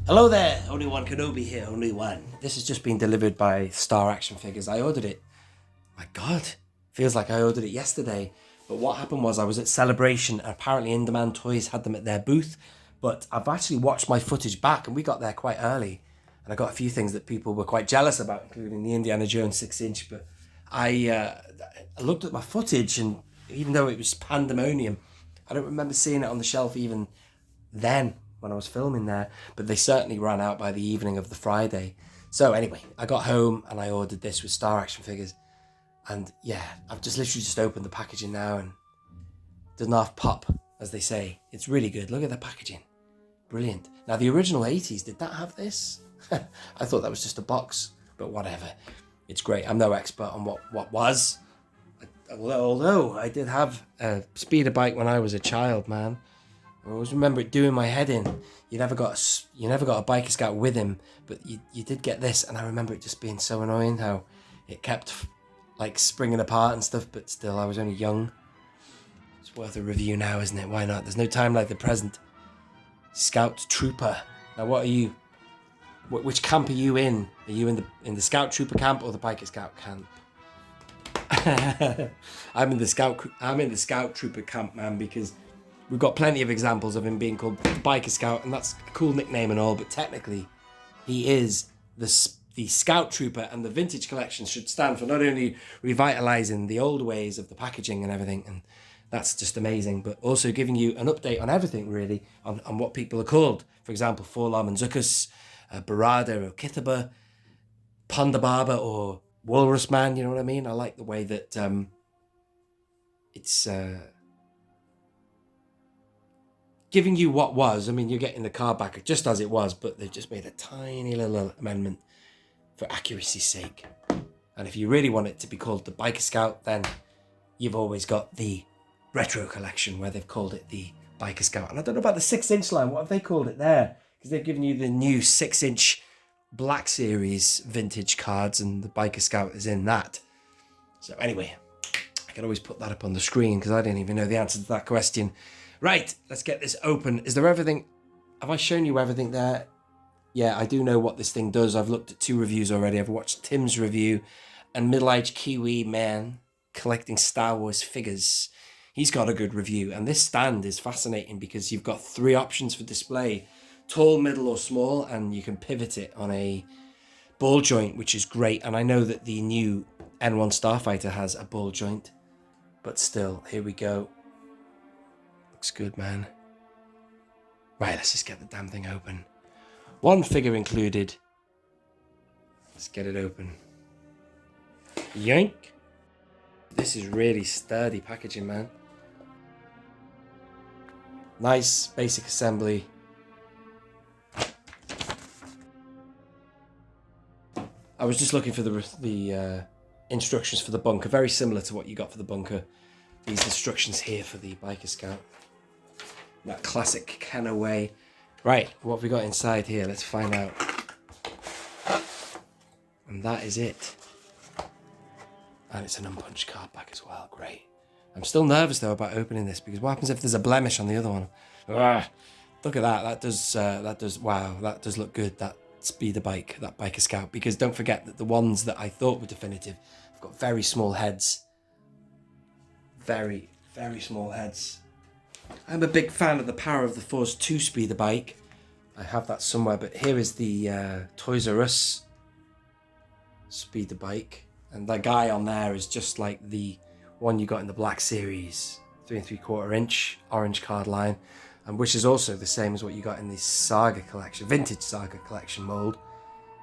Hello there, only one Kenobi here, only one. This has just been delivered by Star Action Figures. I ordered it. My God, feels like I ordered it yesterday. But what happened was I was at Celebration and apparently In Demand Toys had them at their booth. But I've actually watched my footage back and we got there quite early. And I got a few things that people were quite jealous about, including the Indiana Jones 6-inch. But I looked at my footage and even though it was pandemonium, I don't remember seeing it on the shelf even then when I was filming there, but they certainly ran out by the evening of the Friday. So anyway, I got home and I ordered this with Star Action Figures. And yeah, I've just literally just opened the packaging now and it doesn't half pop, as they say. It's really good. Look at the packaging. Brilliant. Now the original 80s, did that have this? I thought that was just a box, but whatever. It's great. I'm no expert on what was. Although I did have a speeder bike when I was a child, man. I always remember it doing my head in. You never got a biker scout with him, but you did get this, and I remember it just being so annoying how it kept like springing apart and stuff. But still, I was only young. It's worth a review now, isn't it? Why not? There's no time like the present. Scout Trooper. Now, what are you? Which camp are you in? Are you in the Scout Trooper camp or the Biker Scout camp? I'm in the Scout Trooper camp, man, because we've got plenty of examples of him being called Biker Scout, and that's a cool nickname and all, but technically he is the Scout Trooper, and the vintage collection should stand for not only revitalising the old ways of the packaging and everything, and that's just amazing, but also giving you an update on everything, really, on what people are called. For example, Forlom and Zuckus, Barada or Kitaba, Ponda Barber or Walrus Man, you know what I mean? I like the way that it's giving you what was. I mean, you're getting the card back just as it was, but they've just made a tiny little amendment for accuracy's sake. And if you really want it to be called the Biker Scout, then you've always got the Retro Collection where they've called it the Biker Scout. And I don't know about the 6-inch line. What have they called it there? Because they've given you the new 6-inch Black Series vintage cards and the Biker Scout is in that. So anyway, I can always put that up on the screen because I didn't even know the answer to that question. Right, let's get this open. Is there everything? Have I shown you everything there? Yeah, I do know what this thing does. I've looked at 2 reviews already. I've watched Tim's review and Middle-Aged Kiwi Man collecting Star Wars figures. He's got a good review. And this stand is fascinating because you've got 3 options for display. Tall, middle or small, and you can pivot it on a ball joint, which is great. And I know that the new N1 Starfighter has a ball joint, but still, here we go. Looks good, man. Right, let's just get the damn thing open. 1 figure included. Let's get it open. Yoink. This is really sturdy packaging, man. Nice basic assembly. I was just looking for the instructions for the bunker, very similar to what you got for the bunker. These instructions here for the Biker Scout. That classic Kenner way. Right, what have we got inside here? Let's find out. And that is it. And it's an unpunched card back as well. Great. I'm still nervous though about opening this because what happens if there's a blemish on the other one? Look at that. That does. Wow, that does look good. That speeder bike, that Biker Scout. Because don't forget that the ones that I thought were definitive have got very small heads. Very, very small heads. I'm a big fan of the Power of the Force 2 speeder bike. I have that somewhere, but here is the Toys R Us speeder bike. And the guy on there is just like the one you got in the Black Series, 3 3/4 inch orange card line, and which is also the same as what you got in the Saga collection, vintage Saga collection mold.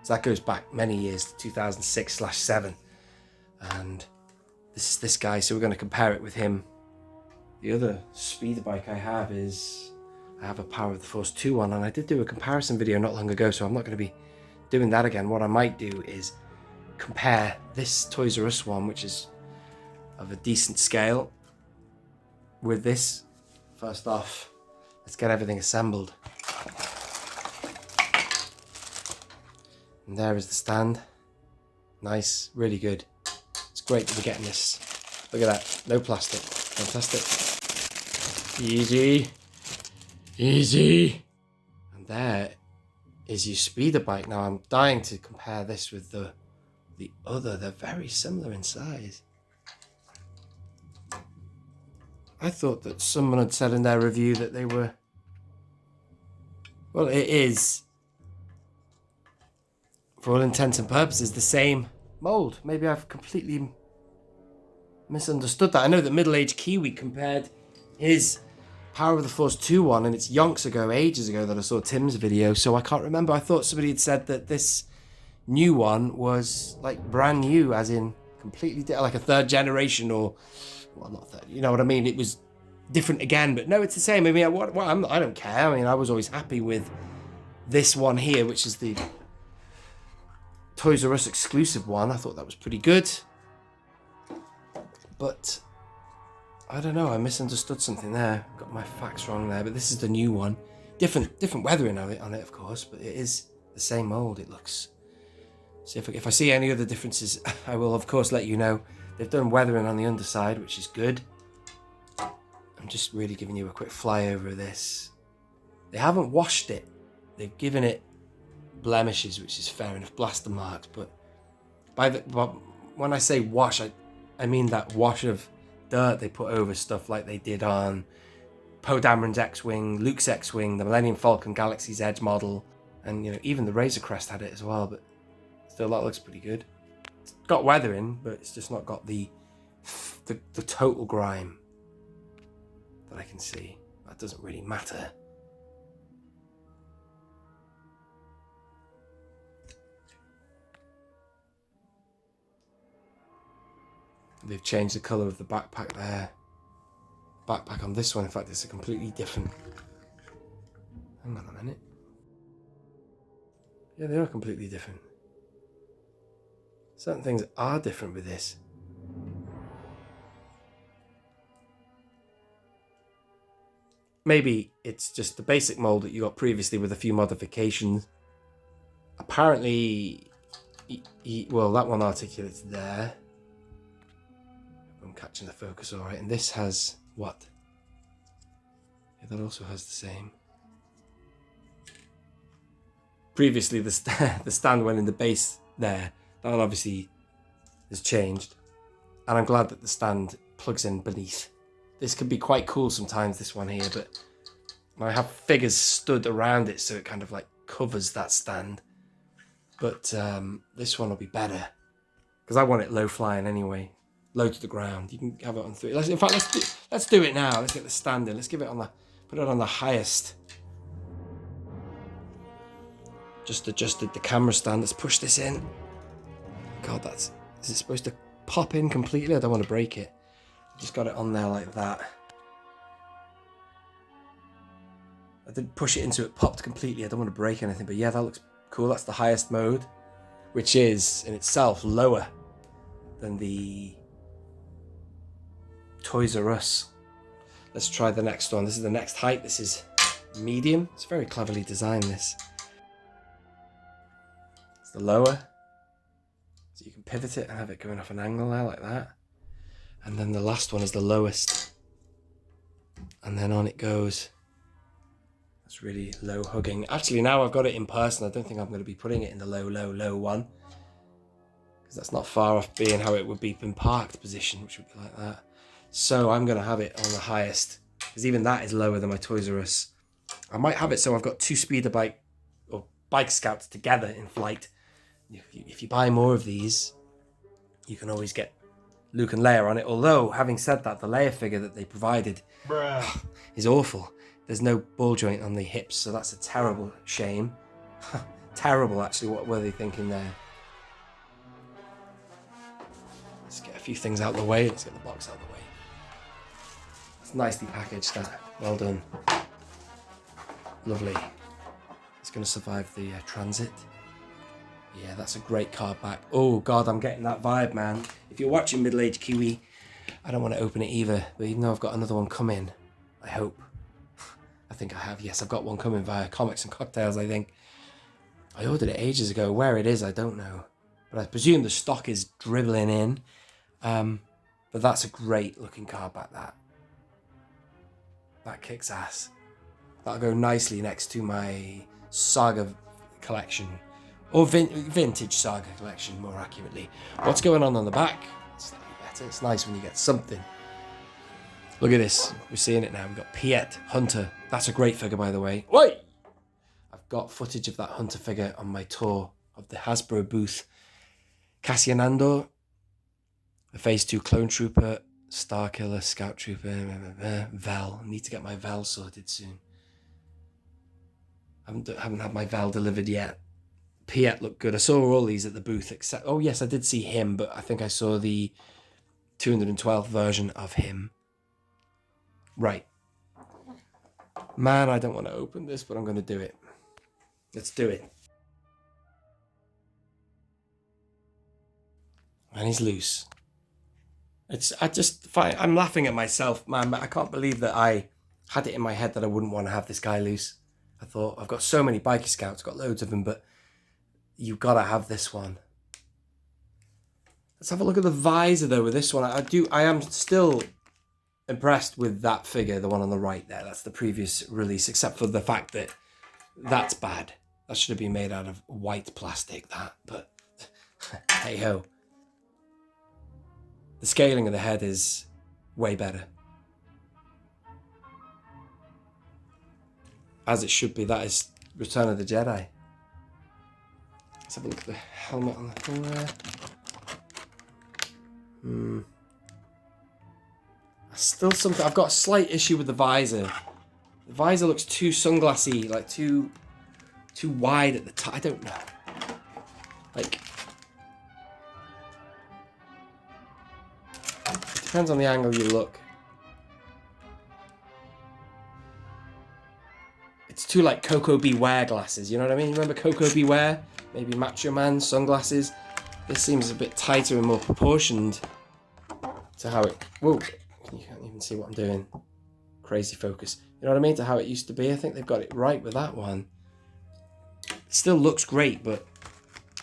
So that goes back many years to 2006/7. And this is this guy, so we're going to compare it with him. The other speeder bike I have a Power of the Force 2 one, and I did do a comparison video not long ago, so I'm not going to be doing that again. What I might do is compare this Toys R Us one, which is of a decent scale, with this. First off, let's get everything assembled. And there is the stand. Nice, really good. It's great that we're getting this. Look at that, no plastic. Fantastic. Easy. Easy. And there is your speeder bike. Now I'm dying to compare this with the other. They're very similar in size. I thought that someone had said in their review that they were... Well, it is, for all intents and purposes, the same mold. Maybe I've completely misunderstood that. I know that Middle-Aged Kiwi compared his Power of the Force 2 one, and it's yonks ago, ages ago, that I saw Tim's video, so I can't remember. I thought somebody had said that this new one was like brand new, as in completely like a third generation, or, well, not third, you know what I mean? It was different again, but no, it's the same. I mean, I don't care. I mean, I was always happy with this one here, which is the Toys R Us exclusive one. I thought that was pretty good, but I don't know, I misunderstood something there. Got my facts wrong there, but this is the new one. Different weathering on it, of course, but it is the same mold. It looks... So if I see any other differences, I will, of course, let you know. They've done weathering on the underside, which is good. I'm just really giving you a quick flyover of this. They haven't washed it. They've given it blemishes, which is fair enough, blaster marks, but when I say wash, I mean that wash of dirt they put over stuff like they did on Poe Dameron's X-Wing, Luke's X-Wing, the Millennium Falcon Galaxy's Edge model, and even the Razor Crest had it as well, but still that looks pretty good. It's got weathering, but it's just not got the total grime that I can see. That doesn't really matter. They've changed the colour of the backpack there. Backpack on this one, in fact, it's a completely different... Hang on a minute. Yeah, they are completely different. Certain things are different with this. Maybe it's just the basic mold that you got previously with a few modifications. Apparently, well, that one articulates there. I'm catching the focus all right. And this has what? Yeah, that also has the same. Previously, the stand went in the base there. That one obviously has changed. And I'm glad that the stand plugs in beneath. This could be quite cool sometimes, this one here, but I have figures stood around it so it kind of like covers that stand. But this one will be better because I want it low flying anyway. Low to the ground. You can have it on 3. In fact, let's do it now. Let's get the stand in. Let's give it on put it on the highest. Just adjusted the camera stand. Let's push this in. God, is it supposed to pop in completely? I don't want to break it. Just got it on there like that. I did push it in so it popped completely. I don't want to break anything, but yeah, that looks cool. That's the highest mode, which is in itself lower than the Toys R Us. Let's try the next one. This is the next height. This is medium. It's very cleverly designed, this. It's the lower. So you can pivot it and have it going off an angle there like that. And then the last one is the lowest. And then on it goes. That's really low hugging. Actually, now I've got it in person, I don't think I'm going to be putting it in the low one. Because that's not far off being how it would be in parked position, which would be like that. So I'm going to have it on the highest. Because even that is lower than my Toys R Us. I might have it so I've got 2 speeder bike or bike scouts together in flight. If you buy more of these, you can always get Luke and Leia on it. Although, having said that, the Leia figure that they provided is awful. There's no ball joint on the hips, so that's a terrible shame. Terrible, actually. What were they thinking there? Let's get a few things out of the way. Let's get the box out of the way. It's nicely packaged, that. Well done. Lovely. It's going to survive the transit. Yeah, that's a great card back. Oh, God, I'm getting that vibe, man. If you're watching Middle-Aged Kiwi, I don't want to open it either. But even though I've got another one coming, I hope. I think I have. Yes, I've got one coming via Comics and Cocktails, I think. I ordered it ages ago. Where it is, I don't know. But I presume the stock is dribbling in. But that's a great looking card back, that. That kicks ass. That'll go nicely next to my Saga collection. Or vintage saga collection, more accurately. What's going on the back? It's slightly better. It's nice when you get something. Look at this. We're seeing it now. We've got Piet Hunter. That's a great figure, by the way. Wait! I've got footage of that Hunter figure on my tour of the Hasbro booth. Cassian Andor, the Phase 2 Clone Trooper, Star Killer, Scout Trooper, Vel. I need to get my Vel sorted soon. I haven't had my Vel delivered yet. Piet looked good. I saw all these at the booth, except... Oh, yes, I did see him, but I think I saw the 212th version of him. Right. Man, I don't want to open this, but I'm going to do it. Let's do it. And he's loose. I'm laughing at myself, man. I can't believe that I had it in my head that I wouldn't want to have this guy loose. I thought, I've got so many biker scouts, got loads of them, but you've got to have this one. Let's have a look at the visor, though, with this one. I am still impressed with that figure, the one on the right there. That's the previous release, except for the fact that that's bad. That should have been made out of white plastic, that. But hey-ho. The scaling of the head is way better. As it should be. That is Return of the Jedi. Let's have a look at the helmet on the thing there. Still something. I've got a slight issue with the visor. The visor looks too sunglassy, like too wide at the top. I don't know. Like, it depends on the angle you look. It's too like Coco Beware glasses. You know what I mean? You remember Coco Beware? Maybe Macho Man sunglasses. This seems a bit tighter and more proportioned to how it... Whoa. You can't even see what I'm doing. Crazy focus. You know what I mean? To how it used to be. I think they've got it right with that one. It still looks great, but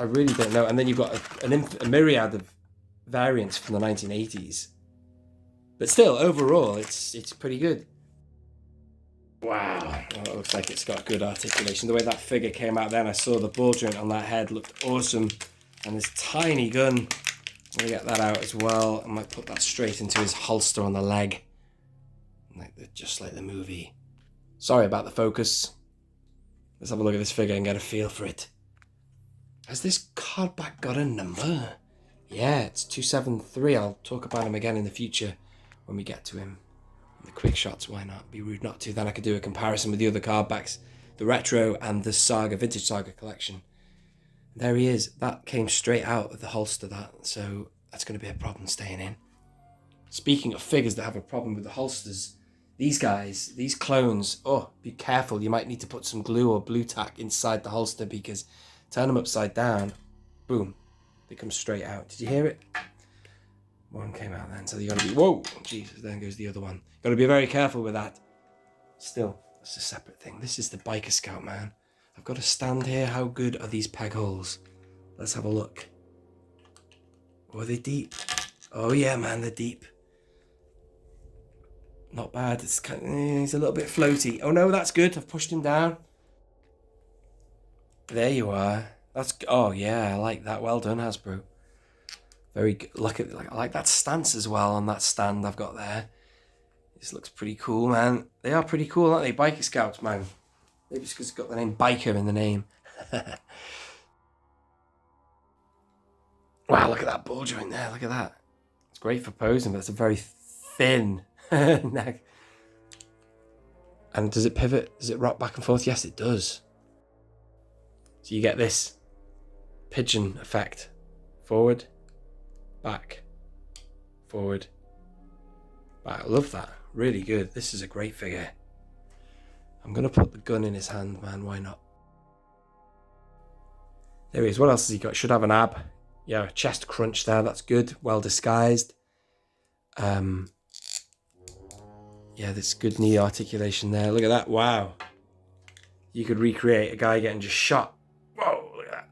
I really don't know. And then you've got a myriad of variants from the 1980s. But still, overall, it's pretty good. Wow. Well, it looks like it's got good articulation. The way that figure came out then, I saw the ball joint on that head looked awesome. And this tiny gun, I'm going to get that out as well. I might put that straight into his holster on the leg. Just like the movie. Sorry about the focus. Let's have a look at this figure and get a feel for it. Has this card back got a number? Yeah, it's 273. I'll talk about him again in the future when we get to him. The quick shots, why not? Be rude not to. Then I could do a comparison with the other card backs. The retro and the Saga, Vintage Saga collection. There he is. That came straight out of the holster, that. So that's going to be a problem staying in. Speaking of figures that have a problem with the holsters, these guys, these clones, oh, be careful. You might need to put some glue or blue tack inside the holster because turn them upside down, boom, they come straight out. Did you hear it? One came out then, so you got to be, whoa, Jesus, then goes the other one. Got to be very careful with that. Still, that's a separate thing. This is the Biker Scout, man. I've got a stand here. How good are these peg holes? Let's have a look. Oh, are they deep? Oh yeah, man, they're deep. Not bad. It's kind of, he's a little bit floaty. Oh no, that's good. I've pushed him down. There you are. That's, oh yeah, I like that. Well done, Hasbro. Very good. Look at, I like that stance as well on that stand I've got there. This looks pretty cool, man. They are pretty cool, aren't they? Biker Scouts, man. Maybe it's because it's got the name Biker in the name. Wow, look at that ball joint there. Look at that. It's great for posing, but it's a very thin neck. And does it pivot? Does it rock back and forth? Yes, it does. So you get this pigeon effect. Forward, back, forward, back. I love that. Really good. This is a great figure. I'm going to put the gun in his hand, man. Why not? There he is. What else has he got? Should have an ab. Yeah, a chest crunch there. That's good. Well disguised. Yeah, this good knee articulation there. Look at that. Wow. You could recreate a guy getting just shot. Whoa, look at that.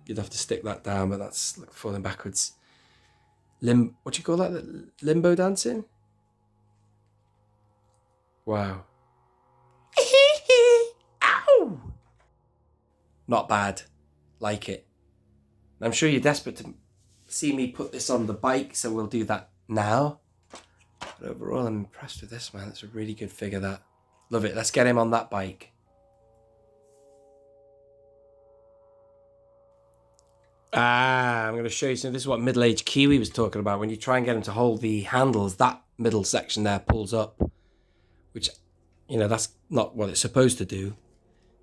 You'd have to stick that down, but that's like falling backwards. What do you call that? Limbo dancing? Wow. Ow! Not bad. Like it. I'm sure you're desperate to see me put this on the bike, so we'll do that now. But overall, I'm impressed with this, man. It's a really good figure, that. Love it. Let's get him on that bike. I'm going to show you something. This is what middle-aged Kiwi was talking about. When you try and get him to hold the handles, that middle section there pulls up, which, you know, that's not what it's supposed to do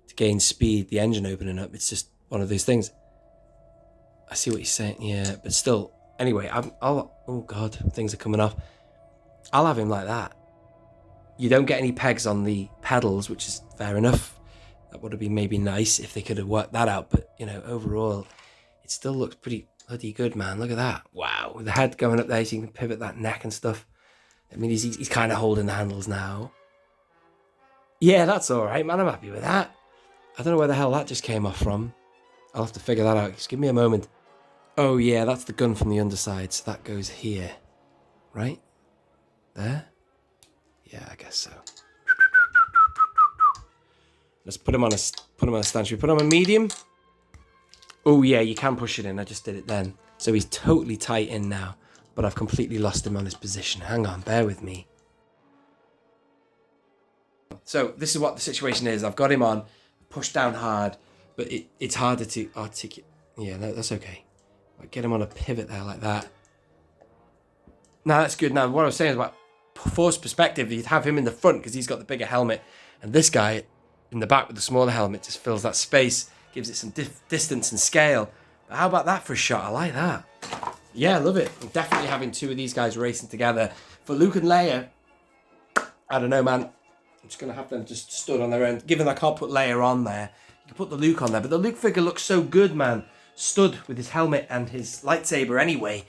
to gain speed, the engine opening up. It's just one of those things. I see what you're saying, yeah, but still. Anyway, oh God, things are coming off. I'll have him like that. You don't get any pegs on the pedals, which is fair enough. That would have been maybe nice if they could have worked that out, but, you know, overall, it still looks pretty bloody good, man. Look at that. Wow, with the head going up there, so you can pivot that neck and stuff. I mean, he's kind of holding the handles now. Yeah, that's all right, man. I'm happy with that. I don't know where the hell that just came off from. I'll have to figure that out. Just give me a moment. Oh, yeah, that's the gun from the underside, so that goes here. Right? There? Yeah, I guess so. Let's put him on a stand. Should we put him on medium? Oh, yeah, you can push it in. I just did it then. So he's totally tight in now, but I've completely lost him on his position. Hang on, bear with me. So this is what the situation is. I've got him on, pushed down hard, but it's harder to articulate. Yeah, that's okay. Get him on a pivot there like that. Now that's good. Now what I was saying is about force perspective, you'd have him in the front because he's got the bigger helmet, and this guy in the back with the smaller helmet just fills that space, gives it some distance and scale. But how about that for a shot? I like that. Yeah, I love it. I'm definitely having two of these guys racing together. For Luke and Leia, I don't know, man. I'm just going to have them just stood on their own. Given I can't put Leia on there, you can put the Luke on there. But the Luke figure looks so good, man. Stood with his helmet and his lightsaber anyway.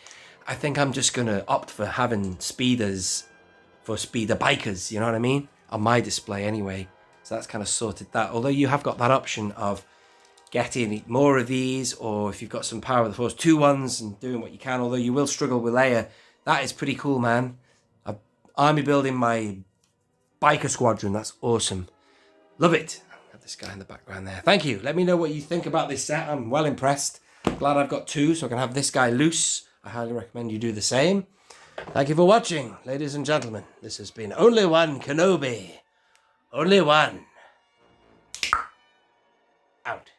I think I'm just going to opt for having speeders for speeder bikers, you know what I mean? On my display anyway. So that's kind of sorted that. Although you have got that option of getting more of these, or if you've got some power of the force, 2 ones and doing what you can. Although you will struggle with Leia. That is pretty cool, man. I'm army building my biker squadron. That's awesome. Love it. This guy in the background there. Thank you. Let me know what you think about this set. I'm well impressed. Glad I've got 2, so I can have this guy loose. I highly recommend you do the same. Thank you for watching, ladies and gentlemen. This has been Only One Kenobi. Only one. Out.